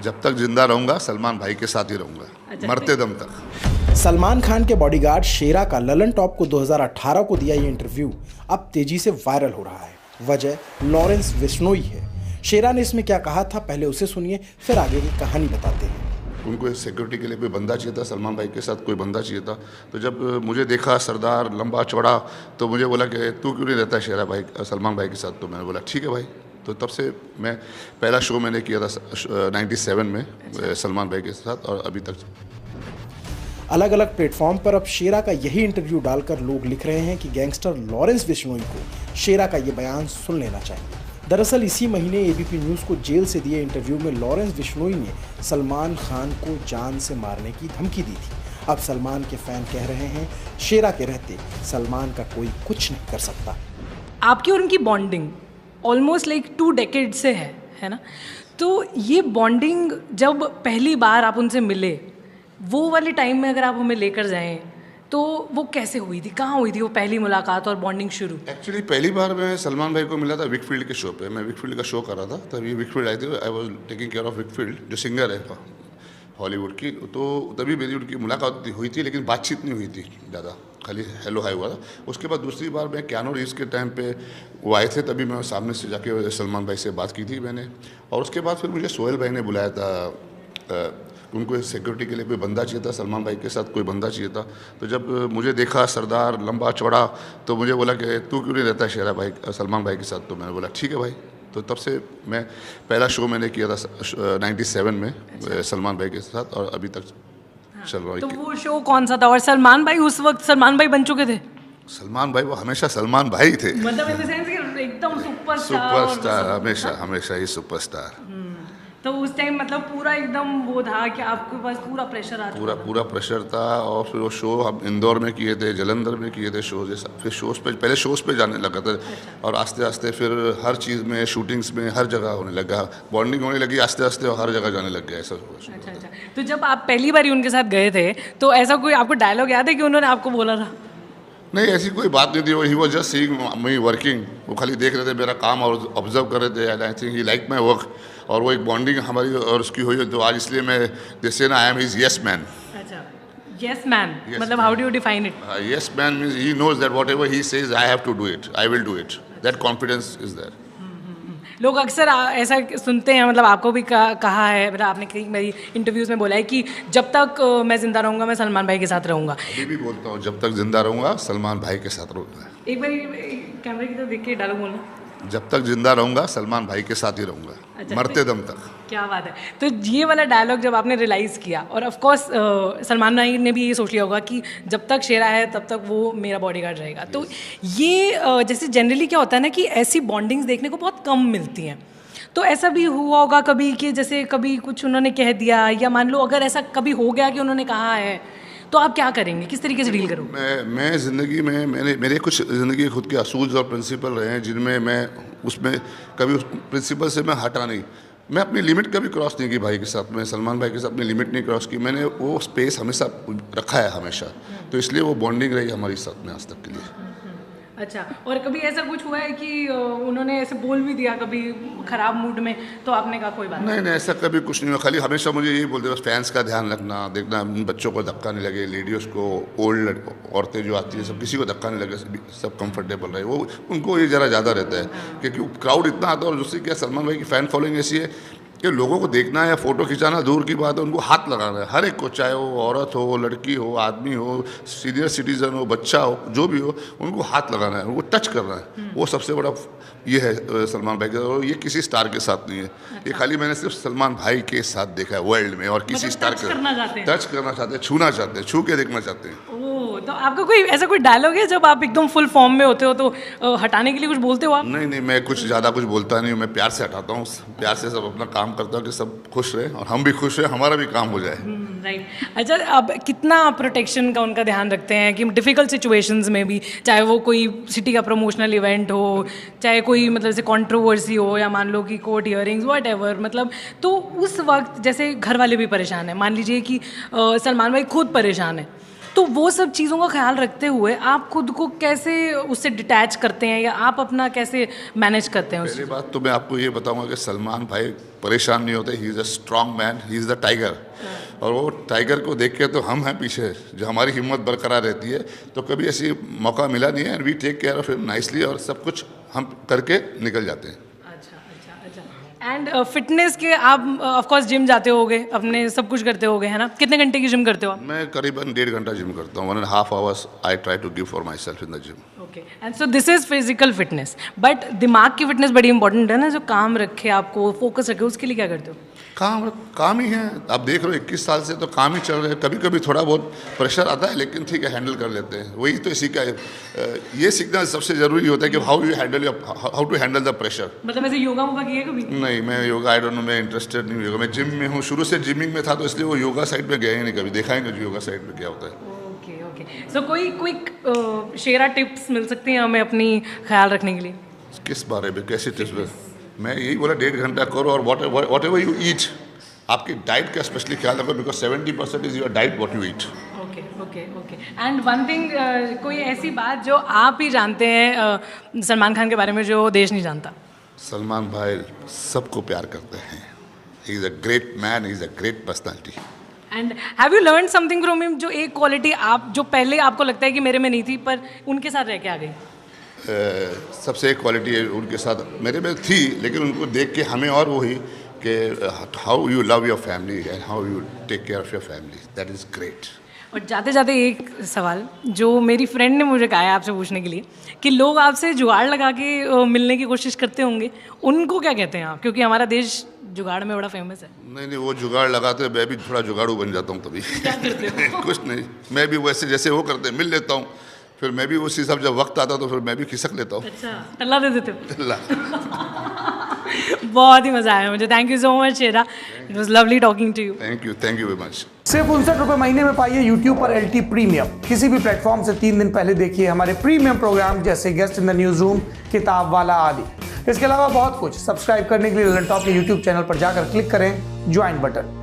जब तक जिंदा रहूंगा सलमान भाई के साथ ही रहूंगा, मरते दम तक। सलमान खान के बॉडीगार्ड शेरा का ललन टॉप को 2018 को दिया ये इंटरव्यू अब तेजी से वायरल हो रहा है। वजह लॉरेंस बिश्नोई है। शेरा ने इसमें क्या कहा था, पहले उसे सुनिए, फिर आगे की कहानी बताते हैं। उनको सिक्योरिटी के लिए कोई बंदा चाहिए था, सलमान भाई के साथ कोई बंदा चाहिए था। तो जब मुझे देखा सरदार लंबा चौड़ा, तो मुझे बोला कि तू क्यों नहीं रहता शेरा भाई सलमान भाई के साथ। तो मैंने बोला ठीक है भाई। तो तब से मैं पहला शो मैंने किया था 97 में सलमान भाई के साथ, और अभी तक अलग अलग प्लेटफॉर्म पर अब शेरा का यही इंटरव्यू डालकर लोग लिख रहे हैं कि गैंगस्टर लॉरेंस बिश्नोई को शेरा का ये बयान सुन लेना चाहिए। दरअसल इसी महीने एबीपी न्यूज़ को जेल से दिए इंटरव्यू में लॉरेंस बिश्नोई ने सलमान खान को जान से मारने की धमकी दी थी। अब सलमान के फैन कह रहे हैं शेरा के रहते सलमान का कोई कुछ नहीं कर सकता। आपकी और उनकी बॉन्डिंग ऑलमोस्ट लाइक 2 डेकेड से है ना। तो ये बॉन्डिंग जब पहली बार आप उनसे मिले, वो वाले टाइम में अगर आप हमें लेकर जाएं तो वो कैसे हुई थी, कहाँ हुई थी वो पहली मुलाकात और बॉन्डिंग शुरू? एक्चुअली पहली बार मैं सलमान भाई को मिला था विकफील्ड के शो पे। मैं विकफील्ड का शो कर रहा था, तभी विकफील्ड आई थी। I was taking care of Wakefield, जो सिंगर है हॉलीवुड की। तो तभी मेरी उनकी मुलाकात हुई थी, लेकिन बातचीत नहीं हुई थी ज़्यादा, खाली हेलो हाई हुआ था। उसके बाद दूसरी बार मैं कियानू रीव्स के टाइम पे वो आए थे, तभी मैं सामने से जाके सलमान भाई से बात की थी मैंने। और उसके बाद फिर मुझे सोहेल भाई ने बुलाया था, उनको सिक्योरिटी के लिए कोई बंदा चाहिए था, सलमान भाई के साथ कोई बंदा चाहिए था। तो जब मुझे देखा सरदार लंबा चौड़ा, तो मुझे बोला कि तू क्यों नहीं रहता शेरा भाई सलमान भाई के साथ। तो मैंने बोला ठीक है भाई। तो तब से मैं पहला शो मैंने किया था 97 में सलमान भाई के साथ, और अभी तक चल रहा है। तो वो शो कौन सा था, और सलमान भाई उस वक्त सलमान भाई बन चुके थे? सलमान भाई वो हमेशा सलमान भाई थे, मतलब इन द सेंस कि एकदम सुपरस्टार, हमेशा ही सुपरस्टार। तो उस टाइम मतलब पूरा एकदम वो था कि आपके पास पूरा प्रेशर आता पूरा प्रेशर था। और फिर वो शो हम इंदौर में किए थे, जलंधर में किए थे शो जैसा। फिर शोज़ पे पहले शोज़ पे जाने लगा था, और आस्ते आस्ते फिर हर चीज़ में, शूटिंग्स में, हर जगह होने लगा, बॉन्डिंग होने लगी आस्ते आस्ते, और हर जगह जाने लग गया ऐसा। अच्छा। तो जब आप पहली बार उनके साथ गए थे, तो ऐसा कोई आपको डायलॉग याद है कि उन्होंने आपको बोला था? नहीं, ऐसी कोई बात नहीं थी। He was just seeing me working. वो खाली देख रहे थे मेरा काम और ऑब्जर्व कर रहे थे, and I think he like my work. और वो एक बॉन्डिंग हमारी और उसकी हुई, तो आज इसलिए मैं जैसे ना I am his yes man. अच्छा, यस मैन मतलब how do you define it? Yes man means he knows that whatever he says I have to do it, I will do it. That confidence is there. लोग अक्सर ऐसा सुनते हैं, मतलब आपको भी कहा है, मतलब आपने कई मेरी इंटरव्यूज़ में बोला है कि जब तक मैं ज़िंदा रहूँगा मैं सलमान भाई के साथ रहूँगा। अभी भी बोलता हूँ, जब तक जिंदा रहूँगा सलमान भाई के साथ रहूँगा। एक बार कैमरे की तरफ देख के डायलॉग बोलना। जब तक जिंदा रहूँगा सलमान भाई के साथ ही रहूँगा, मरते दम तक। क्या बात है। तो ये वाला डायलॉग जब आपने रियलाइज़ किया, और ऑफ कोर्स सलमान भाई ने भी ये सोच लिया होगा कि जब तक शेरा है तब तक वो मेरा बॉडीगार्ड रहेगा। तो ये जैसे जनरली क्या होता है ना कि ऐसी बॉन्डिंग्स देखने को बहुत कम मिलती हैं। तो ऐसा भी हुआ होगा कभी कि जैसे कभी कुछ उन्होंने कह दिया, या मान लो अगर ऐसा कभी हो गया कि उन्होंने कहा है, तो आप क्या करेंगे, किस तरीके से डील करोगे? मैं ज़िंदगी में मेरे कुछ ज़िंदगी खुद के असूल और प्रिंसिपल रहे हैं, जिनमें मैं उसमें कभी उस प्रिंसिपल से मैं हटा नहीं। मैं अपनी लिमिट कभी क्रॉस नहीं की भाई के साथ, मैं सलमान भाई के साथ अपनी लिमिट नहीं क्रॉस की। मैंने वो स्पेस हमेशा रखा है हमेशा, तो इसलिए वो बॉन्डिंग रही हमारी साथ में आज तक के लिए। अच्छा, और कभी ऐसा कुछ हुआ है कि उन्होंने ऐसे बोल भी दिया कभी ख़राब मूड में, तो आपने कहा कोई बात नहीं, ऐसा कभी कुछ नहीं हुआ। खाली हमेशा मुझे यही बोलते बस फैंस का ध्यान रखना, देखना बच्चों को धक्का नहीं लगे, लेडीज़ को, ओल्ड औरतें जो आती हैं सब, किसी को धक्का नहीं लगे, सब कंफर्टेबल रहे। वो उनको ये ज़रा ज़्यादा रहता है क्योंकि क्राउड इतना आता है। और दूसरी क्या, सलमान भाई की फ़ैन फॉलोइंग ऐसी है कि लोगों को देखना है या फ़ोटो खिंचाना दूर की बात है, उनको हाथ लगाना है हर एक को, चाहे वो औरत हो, लड़की हो, आदमी हो, सीनियर सिटीज़न हो, बच्चा हो, जो भी हो, उनको हाथ लगाना है, उनको टच करना है। वो सबसे बड़ा ये है सलमान भाई का। और ये किसी स्टार के साथ नहीं है। ये खाली मैंने सिर्फ सलमान भाई के साथ देखा है वर्ल्ड में, और किसी स्टार के टच करना चाहते हैं, छूना चाहते हैं, छू के देखना चाहते हैं। तो आपका कोई ऐसा कोई डायलॉग है जब आप एकदम फुल फॉर्म में होते हो तो हटाने के लिए कुछ बोलते हो आप? नहीं, मैं कुछ ज़्यादा कुछ बोलता नहीं हूँ। मैं प्यार से हटाता हूँ, प्यार से सब अपना काम करता हूँ कि सब खुश रहे और हम भी खुश रहे, हमारा भी काम हो जाए। राइट। अच्छा, अब कितना प्रोटेक्शन का उनका ध्यान रखते हैं कि डिफ़िकल्ट सिचुएशंस में भी, चाहे वो कोई सिटी का प्रमोशनल इवेंट हो, चाहे कोई मतलब जैसे कंट्रोवर्सी हो, या मान लो कि कोर्ट हियरिंग्स वट एवर, मतलब तो उस वक्त जैसे घर वाले भी परेशान हैं, मान लीजिए कि सलमान भाई खुद परेशान है, तो वो सब चीज़ों का ख्याल रखते हुए आप खुद को कैसे उससे डिटैच करते हैं या आप अपना कैसे मैनेज करते हैं पहली बात तो मैं आपको ये बताऊंगा कि सलमान भाई परेशान नहीं होते, he is a strong man, he is the tiger. और वो टाइगर को देख के तो हम हैं पीछे, जो हमारी हिम्मत बरकरार रहती है। तो कभी ऐसी मौका मिला नहीं है, and we take care of him nicely, और सब कुछ हम करके निकल जाते हैं। एंड फिटनेस के आप ऑफ कोर्स जिम जाते होगे, अपने सब कुछ करते होगे, है ना? कितने घंटे की जिम करते हो आप? मैं करीबन 1.5 घंटा जिम करता हूँ, 1.5 hours I try to give for myself in the gym. Okay, and so this is physical fitness, but दिमाग की फिटनेस बड़ी इंपॉर्टेंट है ना, जो काम रखे आपको, फोकस रखे, उसके लिए क्या करते हो? काम ही है। आप देख रहे हो 21 साल से तो काम ही चल रहे हैं। कभी कभी थोड़ा बहुत प्रेशर आता है, लेकिन ठीक है, हैंडल कर लेते हैं। वही तो इसी का ये सीखना सबसे ज़रूरी होता है कि how to handle the pressure. मतलब ऐसे योगा वोगा किया कभी? नहीं, मैं योगा आई डोंट नो, मैं इंटरेस्टेड नहीं हूँ योगा। मैं जिम में हूँ, शुरू से जिमिंग में था, तो इसलिए वो योगा साइड में गया ही नहीं, कभी देखा ही नहीं योगा साइड में क्या होता है। ओके ओके, सो कोई क्विक शेरा टिप्स मिल सकती हैं हमें अपनी ख्याल रखने के लिए? किस बारे में, कैसे टिप्स? मैं यही बोला 1.5 घंटा करो, और वॉट एवर यू ईट, आपकी डाइट का स्पेशली ख्याल रखो, because 70% is your diet what you eat. Okay okay okay, and one thing, कोई ऐसी बात जो आप ही जानते हैं सलमान खान के बारे में जो देश नहीं जानता? सलमान भाई सबको प्यार करते हैं, he is a great man, he is a great personality. And have you learn something from him, जो एक क्वालिटी आप जो पहले आपको लगता है कि मेरे में नहीं थी पर उनके साथ रह के आ गई? सबसे एक क्वालिटी उनके साथ मेरे में थी, लेकिन उनको देख के हमें और वो हुई कि how you love your family and how you take care of your family, that is great. और जाते जाते एक सवाल जो मेरी फ्रेंड ने मुझे कहा है आपसे पूछने के लिए, कि लोग आपसे जुगाड़ लगा के मिलने की कोशिश करते होंगे, उनको क्या कहते हैं आप? क्योंकि हमारा देश जुगाड़ में बड़ा फेमस है। नहीं, वो जुगाड़ लगाते, मैं भी थोड़ा जुगाड़ू बन जाता हूँ तभी। क्या करते हो? कुछ नहीं, मैं भी वैसे जैसे वो करते मिल लेता हूँ, फिर मैं भी उसी हिसाब जब वक्त आता तो फिर मैं भी खिसक लेता हूँ। अच्छा, टल्ला दे देते हो? अल्लाह। बहुत ही मज़ा आया मुझे, thank you so much Shera, it was lovely talking to you. Thank you very much. सिर्फ 59 रुपये महीने में पाइए YouTube पर LT प्रीमियम। किसी भी प्लेटफॉर्म से 3 दिन पहले देखिए हमारे प्रीमियम प्रोग्राम जैसे guest in the news room, किताब वाला आदि। इसके अलावा बहुत कुछ। सब्सक्राइब करने के लिए ललन टॉप के YouTube चैनल पर जाकर क्लिक करें ज्वाइन बटन।